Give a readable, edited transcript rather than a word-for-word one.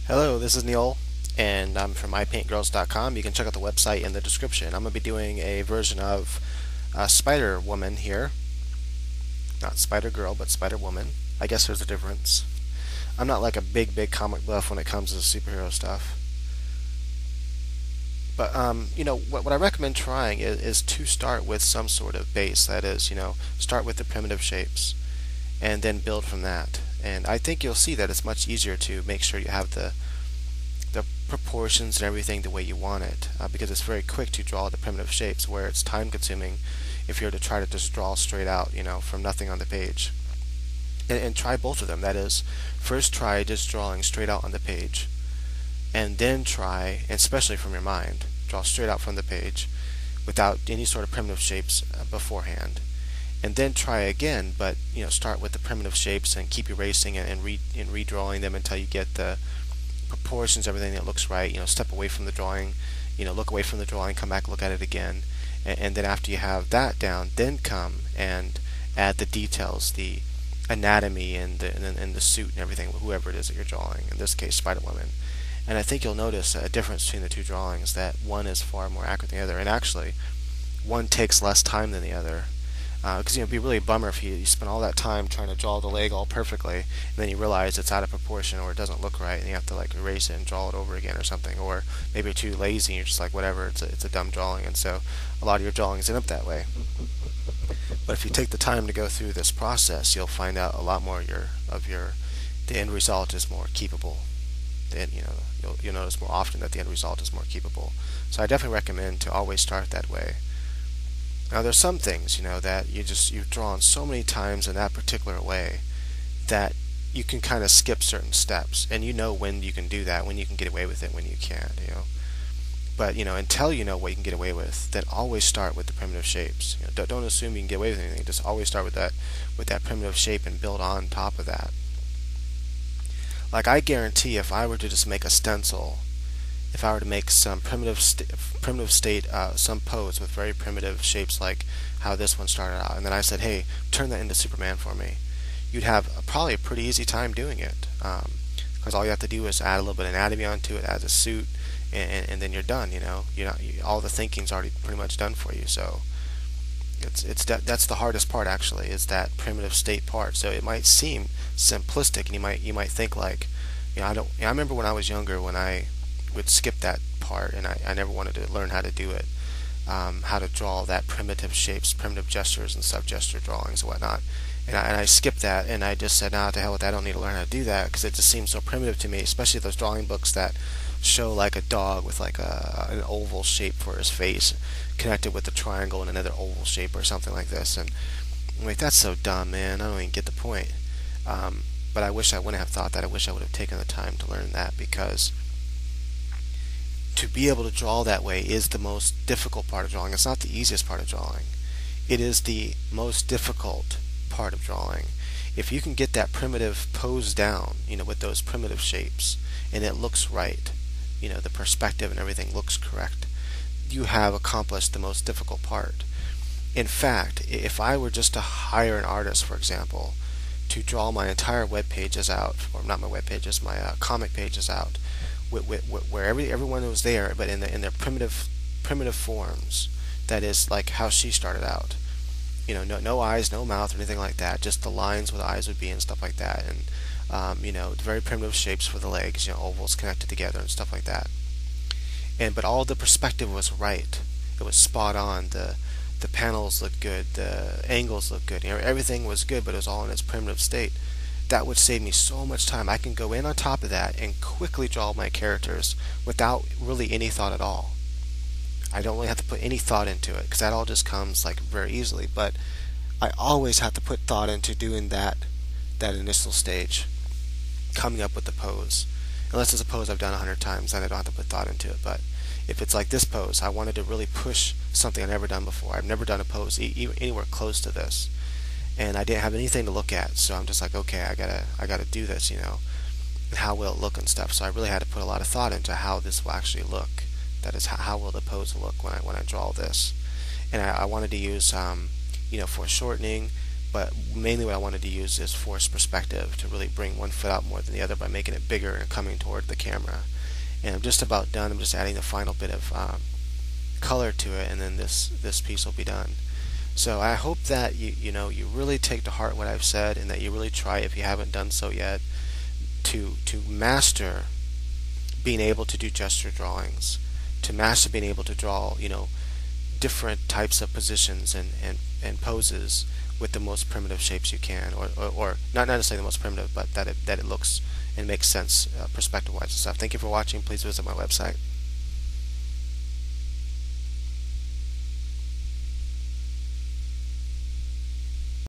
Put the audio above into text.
Hello, this is Neil, and I'm from iPaintGirls.com. You can check out the website in the description. I'm going to be doing a version of Spider Woman here. Not Spider Girl, but Spider Woman. I guess there's a difference. I'm not like a big comic buff when it comes to superhero stuff. But, what I recommend trying is to start with some sort of base. That is, start with the primitive shapes and then build from that. And I think you'll see that it's much easier to make sure you have the proportions and everything the way you want it, because it's very quick to draw the primitive shapes, where it's time consuming if you're to try to just draw straight out, from nothing on the page. And try both of them. That is, first try just drawing straight out on the page, and then try, and especially from your mind, draw straight out from the page without any sort of primitive shapes beforehand. And then try again, but start with the primitive shapes and keep erasing and redrawing them until you get the proportions, everything that looks right. Step away from the drawing, look away from the drawing, come back, look at it again, and then after you have that down, then come and add the details, the anatomy and the suit and everything, whoever it is that you're drawing. In this case, Spider-Woman. And I think you'll notice a difference between the two drawings, that one is far more accurate than the other, and actually, one takes less time than the other. Because it'd be really a bummer if you spend all that time trying to draw the leg all perfectly, and then you realize it's out of proportion or it doesn't look right, and you have to like erase it and draw it over again or something. Or maybe you're too lazy and you're just like, whatever, it's a dumb drawing, and so a lot of your drawings end up that way. But if you take the time to go through this process, you'll find out a lot more the end result is more keepable. Then you'll notice more often that the end result is more keepable. So I definitely recommend to always start that way. Now there's some things, that you've drawn so many times in that particular way that you can kind of skip certain steps, and when you can do that, when you can get away with it, when you can't. But until you know what you can get away with, then always start with the primitive shapes. Don't assume you can get away with anything. Just always start with that primitive shape and build on top of that. Like, I guarantee if I were to just make a stencil, if I were to make some primitive state, some pose with very primitive shapes like how this one started out, and then I said, hey, turn that into Superman for me, you'd have probably a pretty easy time doing it, because all you have to do is add a little bit of anatomy onto it, add a suit, and then you're done. All the thinking's already pretty much done for you. So that's the hardest part, actually, is that primitive state part. So it might seem simplistic, and you might think like, I remember when I was younger, when I would skip that part, and I never wanted to learn how to do it, how to draw that primitive shapes, primitive gestures, and sub-gesture drawings and whatnot. And I skipped that, and I just said, nah, to hell with that, I don't need to learn how to do that, because it just seems so primitive to me, especially those drawing books that show like a dog with like an oval shape for his face connected with a triangle and another oval shape or something like this. And I'm like, that's so dumb, man, I don't even get the point. But I wish I wouldn't have thought that. I wish I would have taken the time to learn that, because to be able to draw that way is the most difficult part of drawing. It's not the easiest part of drawing. It is the most difficult part of drawing. If you can get that primitive pose down, with those primitive shapes, and it looks right, the perspective and everything looks correct, you have accomplished the most difficult part. In fact, if I were just to hire an artist, for example, to draw my entire web pages out, or not my web pages, my comic pages out, where everyone was there, but in their primitive forms. That is like how she started out. No eyes, no mouth, or anything like that. Just the lines where the eyes would be and stuff like that, and very primitive shapes for the legs, ovals connected together and stuff like that. But all the perspective was right. It was spot on. The panels looked good. The angles looked good. Everything was good, but it was all in its primitive state. That would save me so much time. I can go in on top of that and quickly draw my characters without really any thought at all. I don't really have to put any thought into it, because that all just comes like very easily. But I always have to put thought into doing that initial stage, coming up with the pose. Unless it's a pose I've done 100 times, then I don't have to put thought into it. But if it's like this pose, I wanted to really push something I've never done before. I've never done a pose anywhere close to this, and I didn't have anything to look at. So I'm just like, okay, I gotta do this, and how will it look and stuff. So I really had to put a lot of thought into how this will actually look. That is, how will the pose look when I draw this. And I wanted to use, foreshortening, but mainly what I wanted to use is forced perspective to really bring one foot out more than the other by making it bigger and coming toward the camera. And I'm just about done. I'm just adding the final bit of color to it, and then this piece will be done. So I hope that you really take to heart what I've said, and that you really try, if you haven't done so yet, to master being able to do gesture drawings, to master being able to draw different types of positions and poses with the most primitive shapes you can, or not necessarily the most primitive, but that it looks and makes sense perspective wise and stuff. Thank you for watching. Please visit my website.